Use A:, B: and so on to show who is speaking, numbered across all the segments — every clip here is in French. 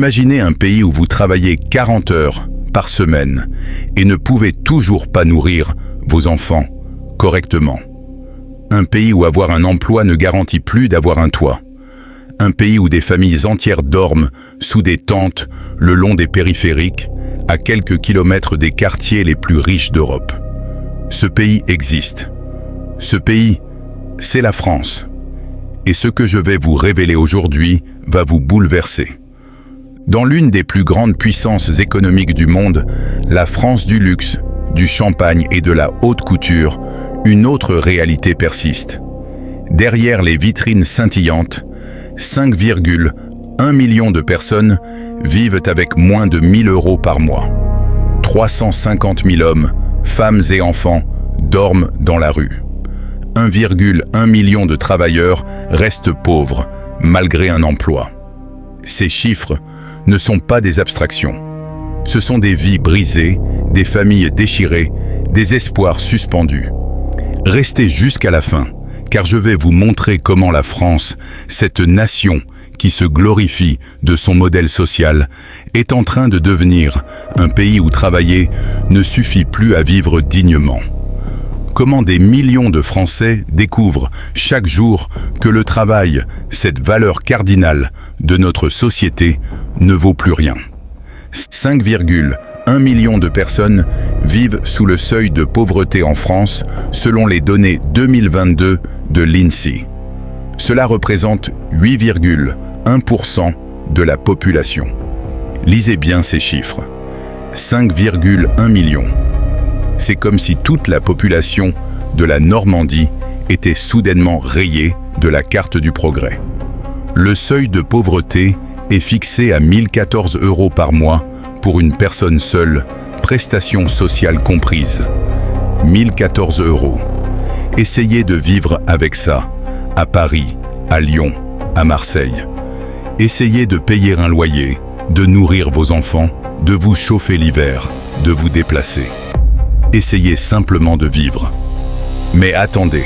A: Imaginez un pays où vous travaillez 40 heures par semaine et ne pouvez toujours pas nourrir vos enfants correctement. Un pays où avoir un emploi ne garantit plus d'avoir un toit. Un pays où des familles entières dorment sous des tentes le long des périphériques, à quelques kilomètres des quartiers les plus riches d'Europe. Ce pays existe. Ce pays, c'est la France. Et ce que je vais vous révéler aujourd'hui va vous bouleverser. Dans l'une des plus grandes puissances économiques du monde, la France du luxe, du champagne et de la haute couture, une autre réalité persiste. Derrière les vitrines scintillantes, 5,1 millions de personnes vivent avec moins de 1 000 euros par mois. 350 000 hommes, femmes et enfants dorment dans la rue. 1,1 million de travailleurs restent pauvres, malgré un emploi. Ces chiffres ne sont pas des abstractions. Ce sont des vies brisées, des familles déchirées, des espoirs suspendus. Restez jusqu'à la fin, car je vais vous montrer comment la France, cette nation qui se glorifie de son modèle social, est en train de devenir un pays où travailler ne suffit plus à vivre dignement. Comment des millions de Français découvrent chaque jour que le travail, cette valeur cardinale de notre société, ne vaut plus rien. 5,1 millions de personnes vivent sous le seuil de pauvreté en France, selon les données 2022 de l'INSEE. Cela représente 8,1% de la population. Lisez bien ces chiffres. 5,1 millions. C'est comme si toute la population de la Normandie était soudainement rayée de la carte du progrès. Le seuil de pauvreté est fixé à 1 014 euros par mois pour une personne seule, prestations sociales comprises. 1 014 euros. Essayez de vivre avec ça, à Paris, à Lyon, à Marseille. Essayez de payer un loyer, de nourrir vos enfants, de vous chauffer l'hiver, de vous déplacer. Essayez simplement de vivre. Mais attendez,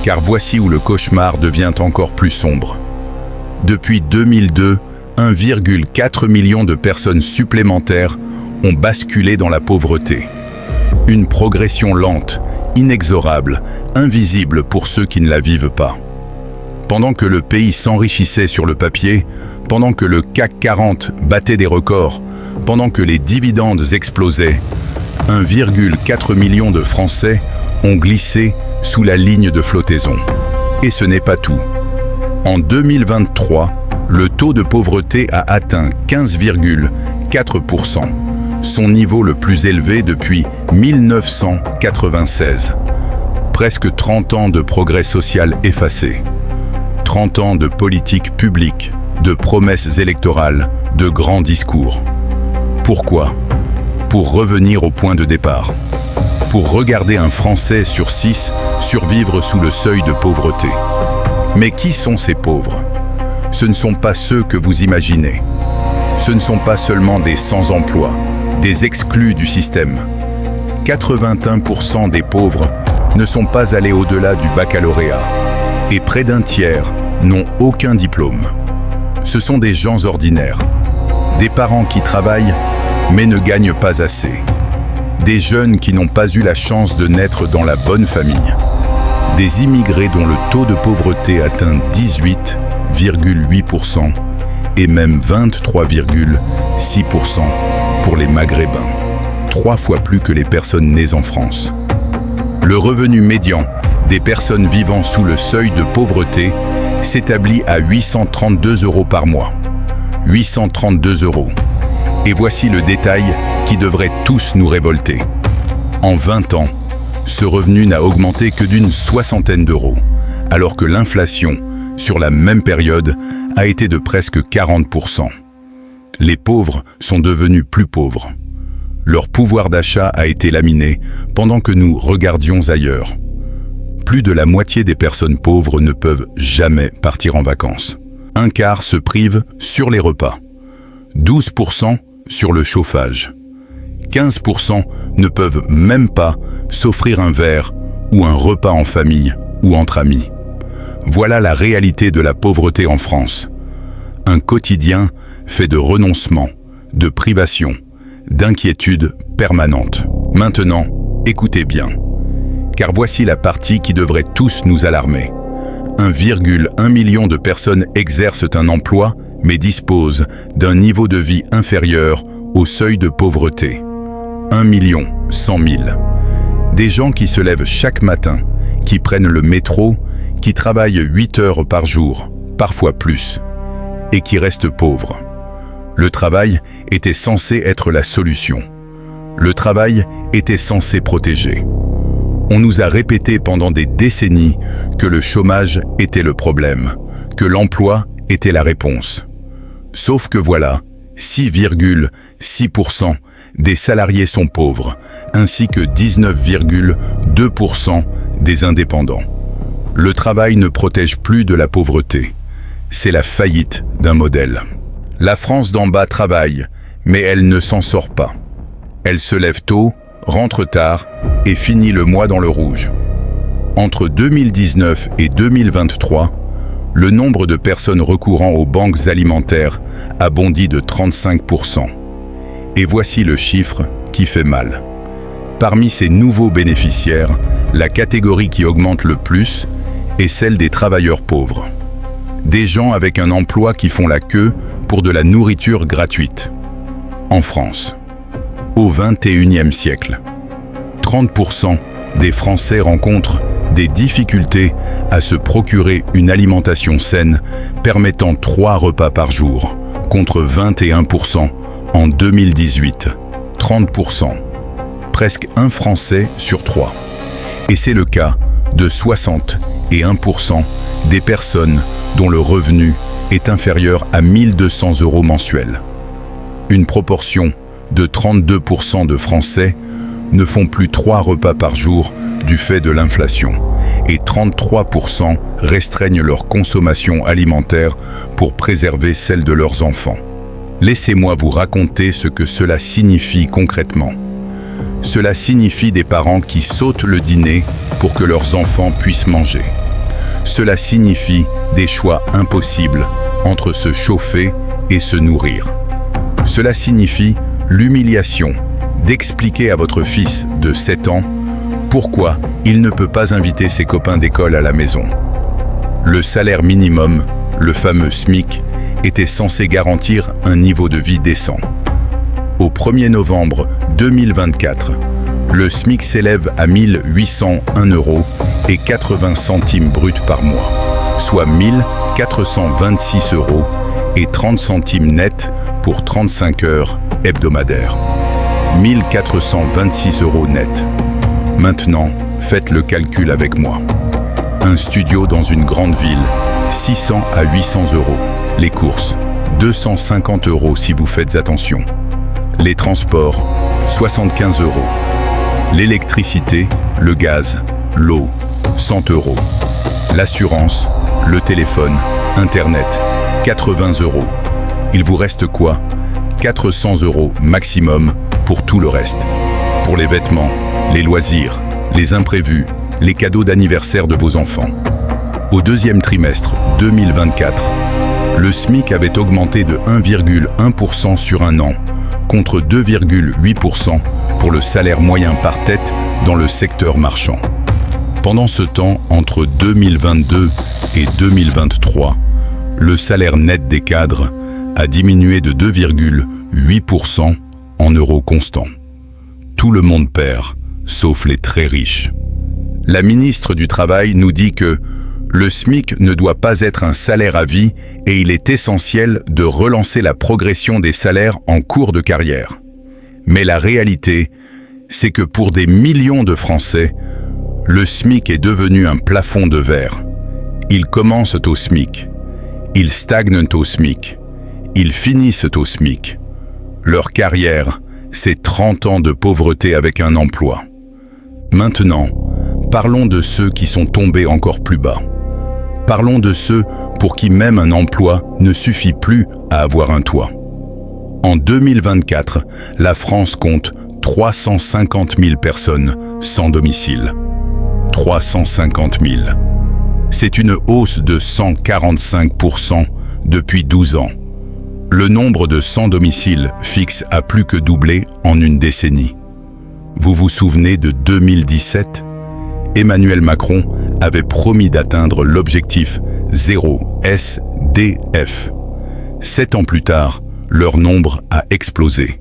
A: car voici où le cauchemar devient encore plus sombre. Depuis 2002, 1,4 million de personnes supplémentaires ont basculé dans la pauvreté. Une progression lente, inexorable, invisible pour ceux qui ne la vivent pas. Pendant que le pays s'enrichissait sur le papier, pendant que le CAC 40 battait des records, pendant que les dividendes explosaient, 1,4 million de Français ont glissé sous la ligne de flottaison. Et ce n'est pas tout. En 2023, le taux de pauvreté a atteint 15,4%, son niveau le plus élevé depuis 1996. Presque 30 ans de progrès social effacé. 30 ans de politique publique, de promesses électorales, de grands discours. Pourquoi ? Pour revenir au point de départ. Pour regarder un Français sur 6 survivre sous le seuil de pauvreté. Mais qui sont ces pauvres ? Ce ne sont pas ceux que vous imaginez. Ce ne sont pas seulement des sans-emploi, des exclus du système. 81% des pauvres ne sont pas allés au-delà du baccalauréat. Et près d'un tiers n'ont aucun diplôme. Ce sont des gens ordinaires. Des parents qui travaillent mais ne gagnent pas assez. Des jeunes qui n'ont pas eu la chance de naître dans la bonne famille. Des immigrés dont le taux de pauvreté atteint 18,8% et même 23,6% pour les Maghrébins. 3 fois plus que les personnes nées en France. Le revenu médian des personnes vivant sous le seuil de pauvreté s'établit à 832 euros par mois. 832 euros. Et voici le détail qui devrait tous nous révolter. En 20 ans, ce revenu n'a augmenté que d'une soixantaine d'euros, alors que l'inflation, sur la même période, a été de presque 40%. Les pauvres sont devenus plus pauvres. Leur pouvoir d'achat a été laminé pendant que nous regardions ailleurs. Plus de la moitié des personnes pauvres ne peuvent jamais partir en vacances. Un quart se prive sur les repas. 12% sur le chauffage. 15% ne peuvent même pas s'offrir un verre ou un repas en famille ou entre amis. Voilà la réalité de la pauvreté en France. Un quotidien fait de renoncements, de privations, d'inquiétudes permanentes. Maintenant, écoutez bien, car voici la partie qui devrait tous nous alarmer. 1,1 million de personnes exercent un emploi, mais disposent d'un niveau de vie inférieur au seuil de pauvreté. 1 100 000. Des gens qui se lèvent chaque matin, qui prennent le métro, qui travaillent 8 heures par jour, parfois plus, et qui restent pauvres. Le travail était censé être la solution. Le travail était censé protéger. On nous a répété pendant des décennies que le chômage était le problème, que l'emploi était la réponse. Sauf que voilà, 6,6% des salariés sont pauvres, ainsi que 19,2% des indépendants. Le travail ne protège plus de la pauvreté. C'est la faillite d'un modèle. La France d'en bas travaille, mais elle ne s'en sort pas. Elle se lève tôt, rentre tard et finit le mois dans le rouge. Entre 2019 et 2023, le nombre de personnes recourant aux banques alimentaires a bondi de 35%. Et voici le chiffre qui fait mal. Parmi ces nouveaux bénéficiaires, la catégorie qui augmente le plus est celle des travailleurs pauvres. Des gens avec un emploi qui font la queue pour de la nourriture gratuite. En France, au XXIe siècle, 30% des Français rencontrent des difficultés à se procurer une alimentation saine permettant 3 repas par jour, contre 21% en 2018. 30%. Presque un Français sur 3. Et c'est le cas de 61% des personnes dont le revenu est inférieur à 1 200 € mensuels. Une proportion de 32% de Français ne font plus 3 repas par jour du fait de l'inflation et 33% restreignent leur consommation alimentaire pour préserver celle de leurs enfants. Laissez-moi vous raconter ce que cela signifie concrètement. Cela signifie des parents qui sautent le dîner pour que leurs enfants puissent manger. Cela signifie des choix impossibles entre se chauffer et se nourrir. Cela signifie l'humiliation d'expliquer à votre fils de 7 ans pourquoi il ne peut pas inviter ses copains d'école à la maison. Le salaire minimum, le fameux SMIC, était censé garantir un niveau de vie décent. Au 1er novembre 2024, le SMIC s'élève à 1 801 € et 80 centimes bruts par mois, soit 1 426 € et 30 centimes nets pour 35 heures hebdomadaires. 1 426 € net. Maintenant, faites le calcul avec moi. Un studio dans une grande ville, 600 à 800 €. Les courses, 250 € si vous faites attention. Les transports, 75 €. L'électricité, le gaz, l'eau, 100 €. L'assurance, le téléphone, Internet, 80 €. Il vous reste quoi? 400 € maximum pour tout le reste. Pour les vêtements, les loisirs, les imprévus, les cadeaux d'anniversaire de vos enfants. Au deuxième trimestre 2024, le SMIC avait augmenté de 1,1% sur un an, contre 2,8% pour le salaire moyen par tête dans le secteur marchand. Pendant ce temps, entre 2022 et 2023, le salaire net des cadres a diminué de 2,8% en euros constants. Tout le monde perd, sauf les très riches. La ministre du Travail nous dit que le SMIC ne doit pas être un salaire à vie et il est essentiel de relancer la progression des salaires en cours de carrière. Mais la réalité, c'est que pour des millions de Français, le SMIC est devenu un plafond de verre. Ils commencent au SMIC, ils stagnent au SMIC, ils finissent au SMIC. Leur carrière, c'est 30 ans de pauvreté avec un emploi. Maintenant, parlons de ceux qui sont tombés encore plus bas. Parlons de ceux pour qui même un emploi ne suffit plus à avoir un toit. En 2024, la France compte 350 000 personnes sans domicile. 350 000. C'est une hausse de 145% depuis 12 ans. Le nombre de sans-domicile fixe a plus que doublé en une décennie. Vous vous souvenez de 2017 ? Emmanuel Macron avait promis d'atteindre l'objectif 0 SDF. 7 ans plus tard, leur nombre a explosé.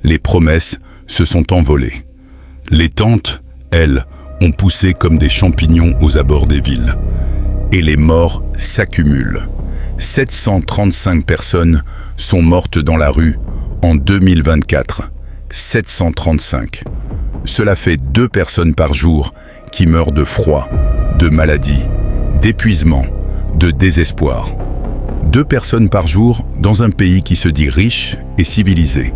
A: Les promesses se sont envolées. Les tentes, elles, ont poussé comme des champignons aux abords des villes. Et les morts s'accumulent. 735 personnes sont mortes dans la rue en 2024. 735. Cela fait 2 personnes par jour qui meurent de froid, de maladie, d'épuisement, de désespoir. 2 personnes par jour dans un pays qui se dit riche et civilisé.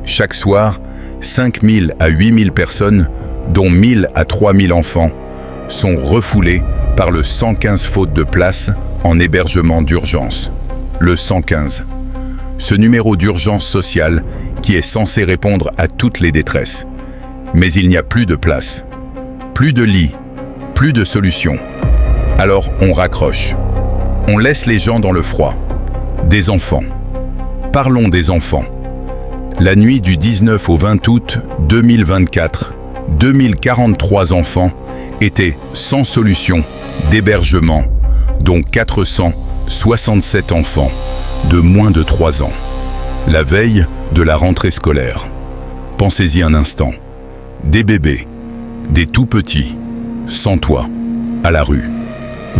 A: Chaque soir, 5 000 à 8 000 personnes, dont 1 000 à 3 000 enfants, sont refoulées par le 115 faute de place en hébergement d'urgence. Le 115. Ce numéro d'urgence sociale qui est censé répondre à toutes les détresses. Mais il n'y a plus de place, plus de lits, plus de solutions. Alors on raccroche. On laisse les gens dans le froid. Des enfants. Parlons des enfants. La nuit du 19 au 20 août 2024, 2043 enfants étaient sans solution d'hébergement, dont 467 enfants de moins de 3 ans. La veille de la rentrée scolaire. Pensez-y un instant. Des bébés, des tout-petits, sans toit, à la rue.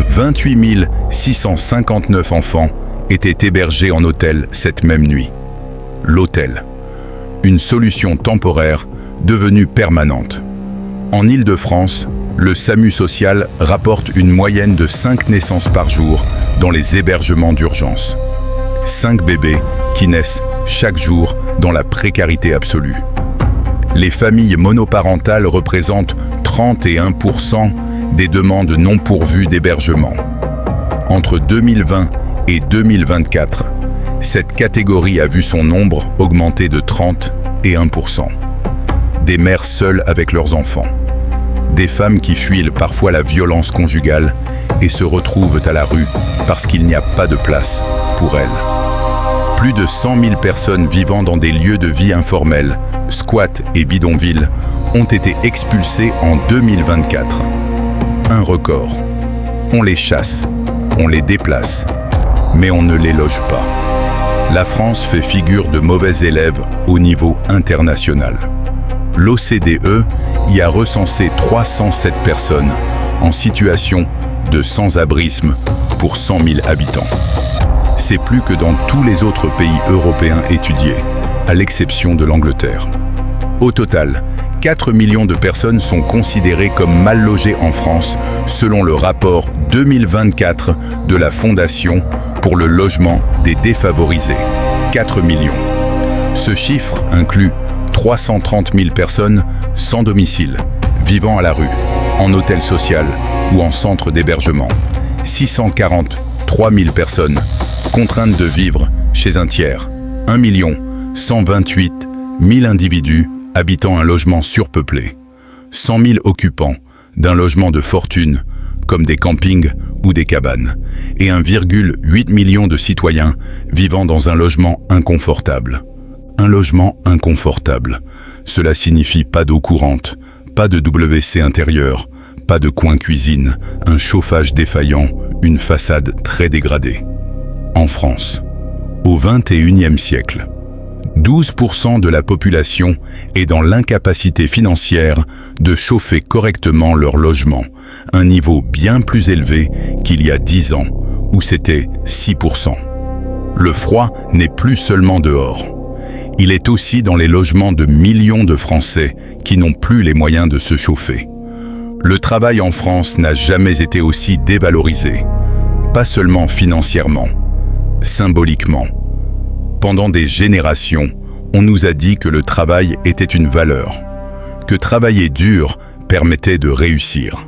A: 28 659 enfants étaient hébergés en hôtel cette même nuit. L'hôtel. Une solution temporaire devenue permanente. En Île-de-France, le SAMU social rapporte une moyenne de 5 naissances par jour dans les hébergements d'urgence. 5 bébés qui naissent chaque jour dans la précarité absolue. Les familles monoparentales représentent 31% des demandes non pourvues d'hébergement. Entre 2020 et 2024, cette catégorie a vu son nombre augmenter de 31%. Des mères seules avec leurs enfants. Des femmes qui fuient parfois la violence conjugale et se retrouvent à la rue parce qu'il n'y a pas de place pour elles. Plus de 100 000 personnes vivant dans des lieux de vie informels, squats et bidonvilles, ont été expulsées en 2024. Un record. On les chasse, on les déplace, mais on ne les loge pas. La France fait figure de mauvais élève au niveau international. L'OCDE y a recensé 307 personnes en situation de sans-abrisme pour 100 000 habitants. C'est plus que dans tous les autres pays européens étudiés, à l'exception de l'Angleterre. Au total, 4 millions de personnes sont considérées comme mal logées en France, selon le rapport 2024 de la Fondation pour le logement des défavorisés. 4 millions. Ce chiffre inclut 330 000 personnes sans domicile, vivant à la rue, en hôtel social ou en centre d'hébergement. 643 000 personnes contraintes de vivre chez un tiers. 1 128 000 individus habitant un logement surpeuplé. 100 000 occupants d'un logement de fortune, comme des campings ou des cabanes. Et 1,8 million de citoyens vivant dans un logement inconfortable. Un logement inconfortable. Cela signifie pas d'eau courante, pas de WC intérieur, pas de coin cuisine, un chauffage défaillant, une façade très dégradée. En France, au XXIe siècle, 12% de la population est dans l'incapacité financière de chauffer correctement leur logement, un niveau bien plus élevé qu'il y a 10 ans, où c'était 6%. Le froid n'est plus seulement dehors. Il est aussi dans les logements de millions de Français qui n'ont plus les moyens de se chauffer. Le travail en France n'a jamais été aussi dévalorisé, pas seulement financièrement, symboliquement. Pendant des générations, on nous a dit que le travail était une valeur, que travailler dur permettait de réussir,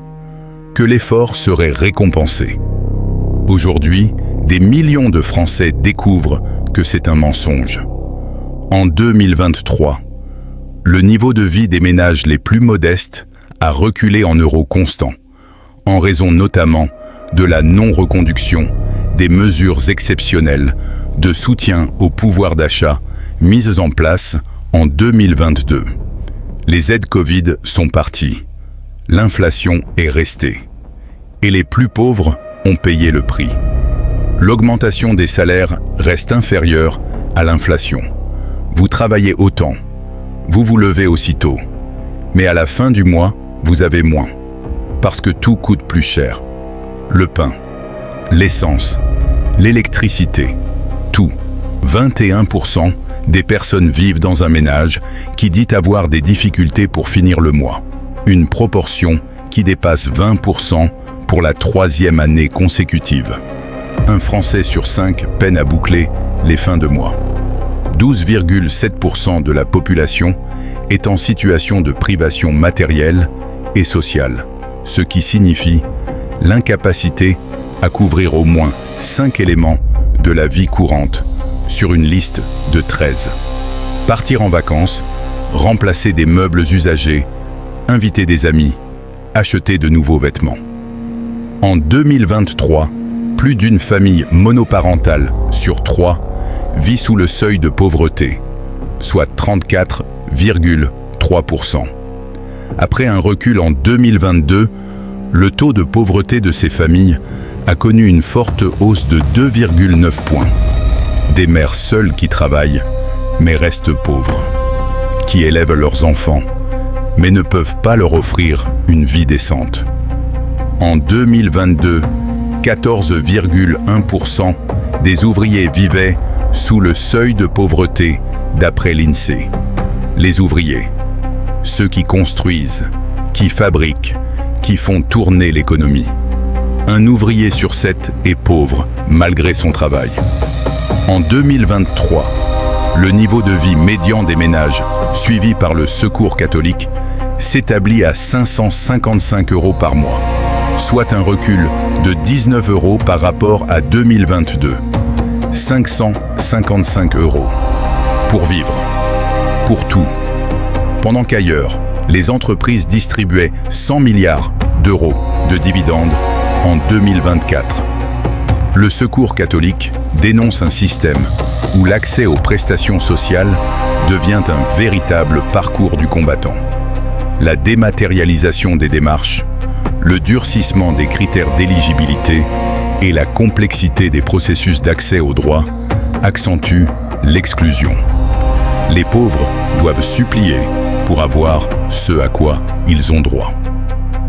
A: que l'effort serait récompensé. Aujourd'hui, des millions de Français découvrent que c'est un mensonge. En 2023, le niveau de vie des ménages les plus modestes a reculé en euros constants, en raison notamment de la non-reconduction des mesures exceptionnelles de soutien au pouvoir d'achat mises en place en 2022. Les aides Covid sont parties. L'inflation est restée. Et les plus pauvres ont payé le prix. L'augmentation des salaires reste inférieure à l'inflation. Vous travaillez autant, vous vous levez aussitôt, mais à la fin du mois, vous avez moins, parce que tout coûte plus cher. Le pain, l'essence, l'électricité, tout. 21% des personnes vivent dans un ménage qui dit avoir des difficultés pour finir le mois. Une proportion qui dépasse 20% pour la 3e année consécutive. Un Français sur 5 peine à boucler les fins de mois. 12,7% de la population est en situation de privation matérielle et sociale, ce qui signifie l'incapacité à couvrir au moins 5 éléments de la vie courante sur une liste de 13. Partir en vacances, remplacer des meubles usagés, inviter des amis, acheter de nouveaux vêtements. En 2023, plus d'une famille monoparentale sur 3 vit sous le seuil de pauvreté, soit 34,3%. Après un recul en 2022, le taux de pauvreté de ces familles a connu une forte hausse de 2,9 points. Des mères seules qui travaillent, mais restent pauvres, qui élèvent leurs enfants, mais ne peuvent pas leur offrir une vie décente. En 2022, 14,1% des ouvriers vivaient sous le seuil de pauvreté d'après l'INSEE. Les ouvriers, ceux qui construisent, qui fabriquent, qui font tourner l'économie. Un ouvrier sur 7 est pauvre malgré son travail. En 2023, le niveau de vie médian des ménages, suivi par le Secours catholique, s'établit à 555 € par mois, soit un recul de 19 € par rapport à 2022. 555 € pour vivre, pour tout. Pendant qu'ailleurs, les entreprises distribuaient 100 milliards d'euros de dividendes en 2024. Le Secours catholique dénonce un système où l'accès aux prestations sociales devient un véritable parcours du combattant. La dématérialisation des démarches, le durcissement des critères d'éligibilité et la complexité des processus d'accès aux droits accentuent l'exclusion. Les pauvres doivent supplier pour avoir ce à quoi ils ont droit.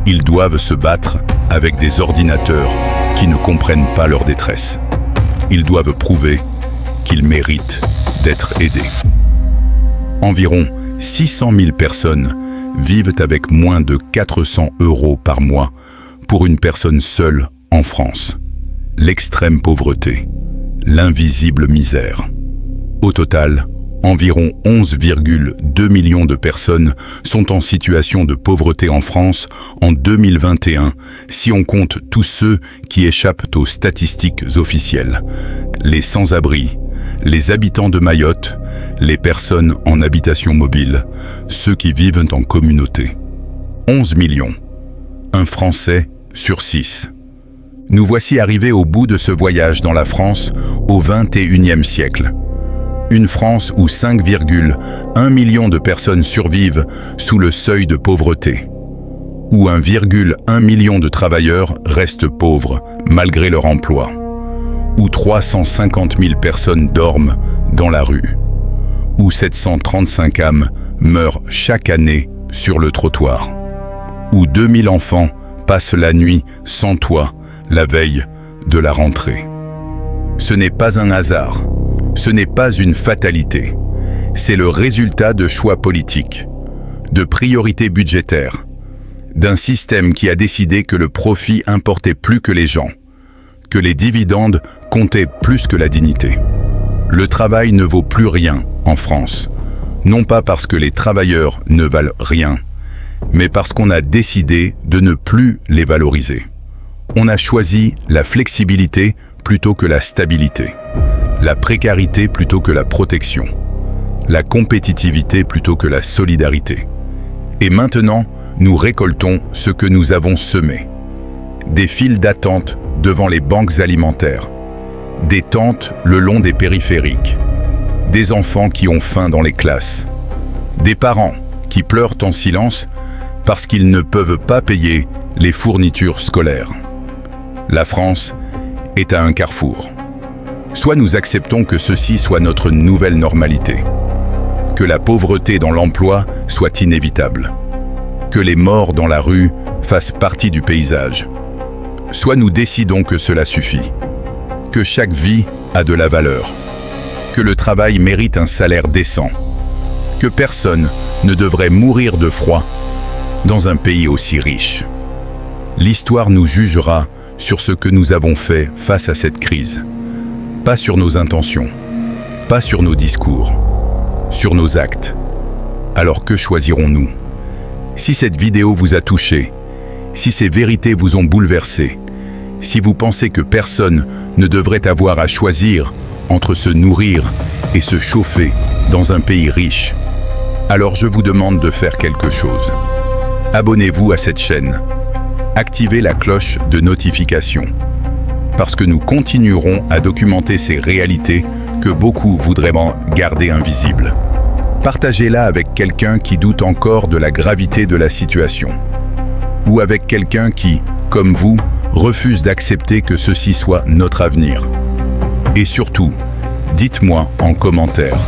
A: Ils doivent se battre avec des ordinateurs qui ne comprennent pas leur détresse. Ils doivent prouver qu'ils méritent d'être aidés. Environ 600 000 personnes vivent avec moins de 400 € par mois pour une personne seule en France. L'extrême pauvreté, l'invisible misère. Au total, environ 11,2 millions de personnes sont en situation de pauvreté en France en 2021, si on compte tous ceux qui échappent aux statistiques officielles. Les sans-abri, les habitants de Mayotte, les personnes en habitation mobile, ceux qui vivent en communauté. 11 millions. Un Français sur 6. Nous voici arrivés au bout de ce voyage dans la France au XXIe siècle. Une France où 5,1 millions de personnes survivent sous le seuil de pauvreté. Où 1,1 million de travailleurs restent pauvres malgré leur emploi. Où 350 000 personnes dorment dans la rue. Où 735 âmes meurent chaque année sur le trottoir. Où 2000 enfants passent la nuit sans toit la veille de la rentrée. Ce n'est pas un hasard, ce n'est pas une fatalité, c'est le résultat de choix politiques, de priorités budgétaires, d'un système qui a décidé que le profit importait plus que les gens, que les dividendes comptaient plus que la dignité. Le travail ne vaut plus rien en France, non pas parce que les travailleurs ne valent rien, mais parce qu'on a décidé de ne plus les valoriser. On a choisi la flexibilité plutôt que la stabilité, la précarité plutôt que la protection, la compétitivité plutôt que la solidarité. Et maintenant, nous récoltons ce que nous avons semé. Des files d'attente devant les banques alimentaires, des tentes le long des périphériques, des enfants qui ont faim dans les classes, des parents qui pleurent en silence parce qu'ils ne peuvent pas payer les fournitures scolaires. La France est à un carrefour. Soit nous acceptons que ceci soit notre nouvelle normalité, que la pauvreté dans l'emploi soit inévitable, que les morts dans la rue fassent partie du paysage. Soit nous décidons que cela suffit, que chaque vie a de la valeur, que le travail mérite un salaire décent, que personne ne devrait mourir de froid dans un pays aussi riche. L'histoire nous jugera sur ce que nous avons fait face à cette crise, pas sur nos intentions, pas sur nos discours, sur nos actes. Alors que choisirons-nous? Si cette vidéo vous a touché, si ces vérités vous ont bouleversé, si vous pensez que personne ne devrait avoir à choisir entre se nourrir et se chauffer dans un pays riche, alors je vous demande de faire quelque chose. Abonnez-vous à cette chaîne. Activez la cloche de notification. Parce que nous continuerons à documenter ces réalités que beaucoup voudraient garder invisibles. Partagez-la avec quelqu'un qui doute encore de la gravité de la situation. Ou avec quelqu'un qui, comme vous, refuse d'accepter que ceci soit notre avenir. Et surtout, dites-moi en commentaire,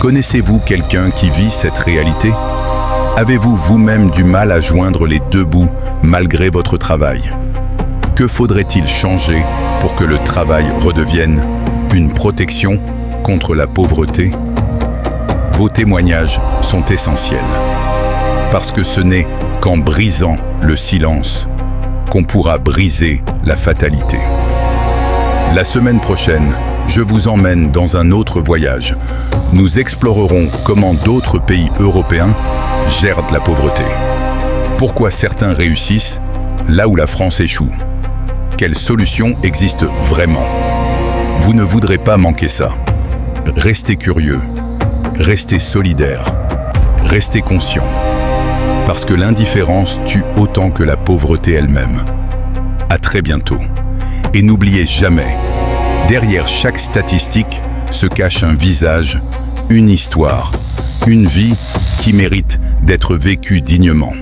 A: connaissez-vous quelqu'un qui vit cette réalité? Avez-vous vous-même du mal à joindre les deux bouts malgré votre travail? Que faudrait-il changer pour que le travail redevienne une protection contre la pauvreté? Vos témoignages sont essentiels. Parce que ce n'est qu'en brisant le silence qu'on pourra briser la fatalité. La semaine prochaine, je vous emmène dans un autre voyage. Nous explorerons comment d'autres pays européens gèrent la pauvreté. Pourquoi certains réussissent là où la France échoue? Quelles solutions existent vraiment? Vous ne voudrez pas manquer ça. Restez curieux, restez solidaire, restez conscient. Parce que l'indifférence tue autant que la pauvreté elle-même. À très bientôt. Et n'oubliez jamais, derrière chaque statistique se cache un visage, une histoire, une vie qui mérite d'être vécue dignement.